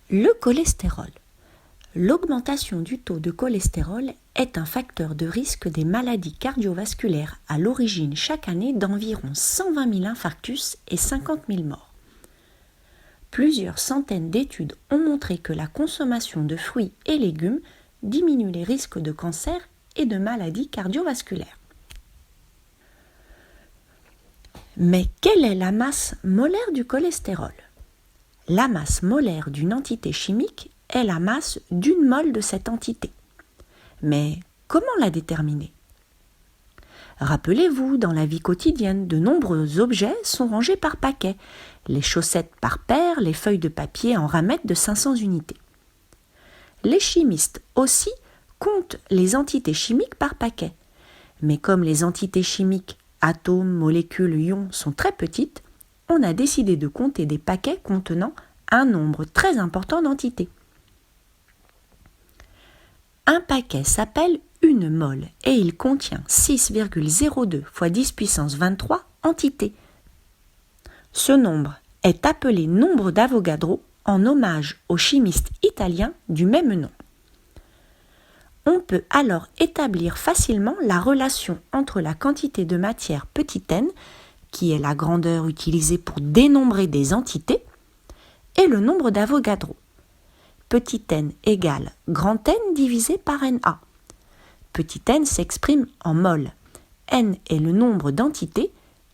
Le cholestérol. L'augmentation du taux de cholestérol est un facteur de risque des maladies cardiovasculaires à l'origine chaque année d'environ 120 000 infarctus et 50 000 morts. Plusieurs centaines d'études ont montré que la consommation de fruits et légumes diminue les risques de cancer et de maladies cardiovasculaires. Mais quelle est la masse molaire du cholestérol ? La masse molaire d'une entité chimique est la masse d'une mole de cette entité. Mais comment la déterminer ? Rappelez-vous, dans la vie quotidienne, de nombreux objets sont rangés par paquets, les chaussettes par paire, les feuilles de papier en ramettes de 500 unités. Les chimistes aussi comptent les entités chimiques par paquet. Mais comme les entités chimiques, atomes, molécules, ions, sont très petites, on a décidé de compter des paquets contenant un nombre très important d'entités. Un paquet s'appelle une mole et il contient 6,02 × 10 puissance 23 entités. Ce nombre est appelé nombre d'Avogadro en hommage au chimiste italien du même nom. On peut alors établir facilement la relation entre la quantité de matière petit n, qui est la grandeur utilisée pour dénombrer des entités, et le nombre d'Avogadro. Petit n égale grand N divisé par Na. Petit n s'exprime en mol. N est le nombre d'entités,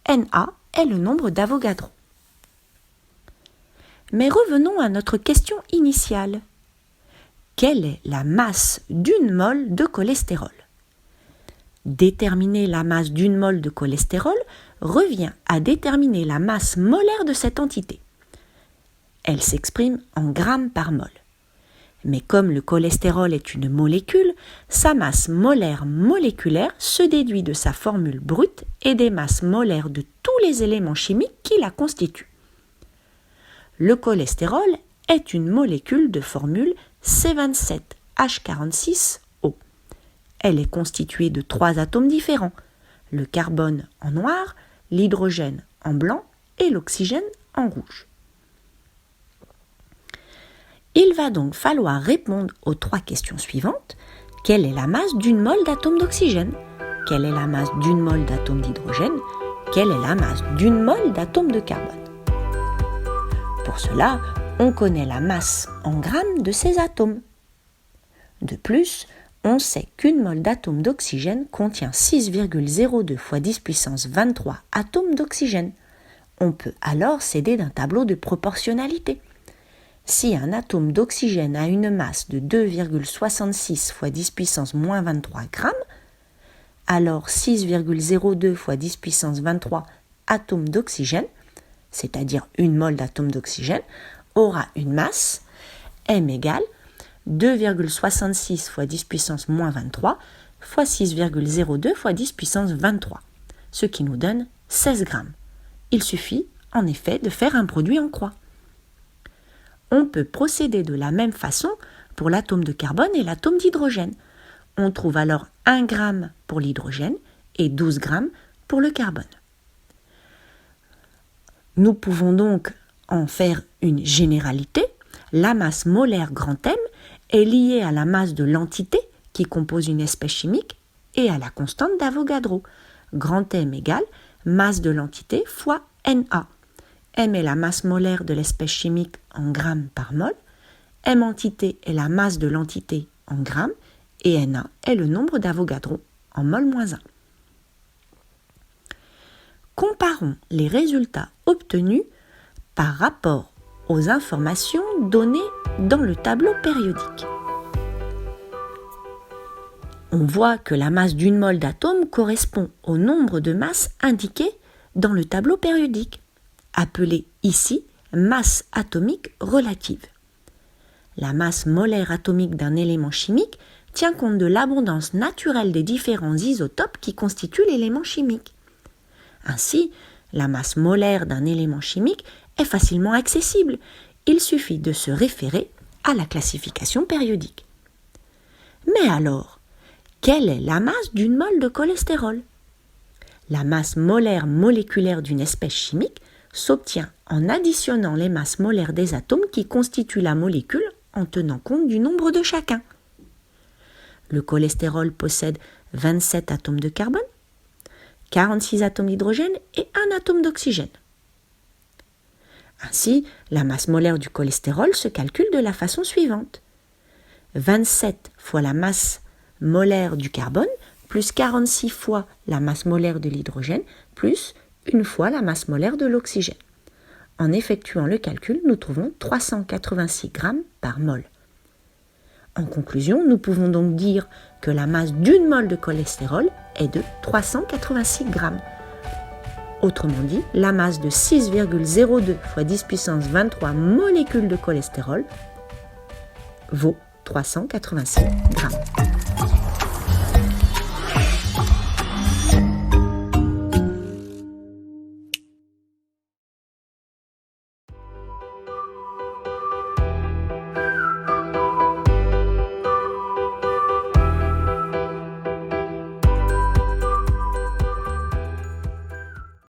Na est le nombre d'Avogadro. Mais revenons à notre question initiale. Quelle est la masse d'une mole de cholestérol ? Déterminer la masse d'une mole de cholestérol revient à déterminer la masse molaire de cette entité. Elle s'exprime en grammes par mol. Mais comme le cholestérol est une molécule, sa masse molaire moléculaire se déduit de sa formule brute et des masses molaires de tous les éléments chimiques qui la constituent. Le cholestérol est une molécule de formule C27H46O. Elle est constituée de 3 atomes différents, le carbone en noir, l'hydrogène en blanc et l'oxygène en rouge. Il va donc falloir répondre aux 3 questions suivantes. Quelle est la masse d'une mole d'atome d'oxygène ? Quelle est la masse d'une mole d'atome d'hydrogène ? Quelle est la masse d'une mole d'atome de carbone ? Pour cela, on connaît la masse en grammes de ces atomes. De plus, on sait qu'une mole d'atome d'oxygène contient 6,02 × 10 puissance 23 atomes d'oxygène. On peut alors s'aider d'un tableau de proportionnalité. Si un atome d'oxygène a une masse de 2,66 × 10 puissance moins 23 grammes, alors 6,02 × 10 puissance 23 atomes d'oxygène, c'est-à-dire une mole d'atome d'oxygène, aura une masse M égale 2,66 × 10 puissance moins 23 fois 6,02 × 10 puissance 23, ce qui nous donne 16 grammes. Il suffit en effet de faire un produit en croix. On peut procéder de la même façon pour l'atome de carbone et l'atome d'hydrogène. On trouve alors 1 gramme pour l'hydrogène et 12 grammes pour le carbone. Nous pouvons donc en faire une généralité. La masse molaire grand M est liée à la masse de l'entité qui compose une espèce chimique et à la constante d'Avogadro. Grand M égale masse de l'entité fois Na. M est la masse molaire de l'espèce chimique en grammes par mol. M entité est la masse de l'entité en grammes et Na est le nombre d'Avogadro en mol moins 1. Comparons les résultats obtenus par rapport aux informations données dans le tableau périodique. On voit que la masse d'une mole d'atome correspond au nombre de masses indiquées dans le tableau périodique, appelé ici masse atomique relative. La masse molaire atomique d'un élément chimique tient compte de l'abondance naturelle des différents isotopes qui constituent l'élément chimique. Ainsi, la masse molaire d'un élément chimique est facilement accessible. Il suffit de se référer à la classification périodique. Mais alors, quelle est la masse d'une mole de cholestérol ? La masse molaire moléculaire d'une espèce chimique s'obtient en additionnant les masses molaires des atomes qui constituent la molécule en tenant compte du nombre de chacun. Le cholestérol possède 27 atomes de carbone, 46 atomes d'hydrogène et 1 atome d'oxygène. Ainsi, la masse molaire du cholestérol se calcule de la façon suivante. 27 fois la masse molaire du carbone, plus 46 fois la masse molaire de l'hydrogène, plus 1 fois la masse molaire de l'oxygène. En effectuant le calcul, nous trouvons 386 grammes par mol. En conclusion, nous pouvons donc dire que la masse d'une mole de cholestérol est de 386 grammes. Autrement dit, la masse de 6,02 fois 10 puissance 23 molécules de cholestérol vaut 386 grammes.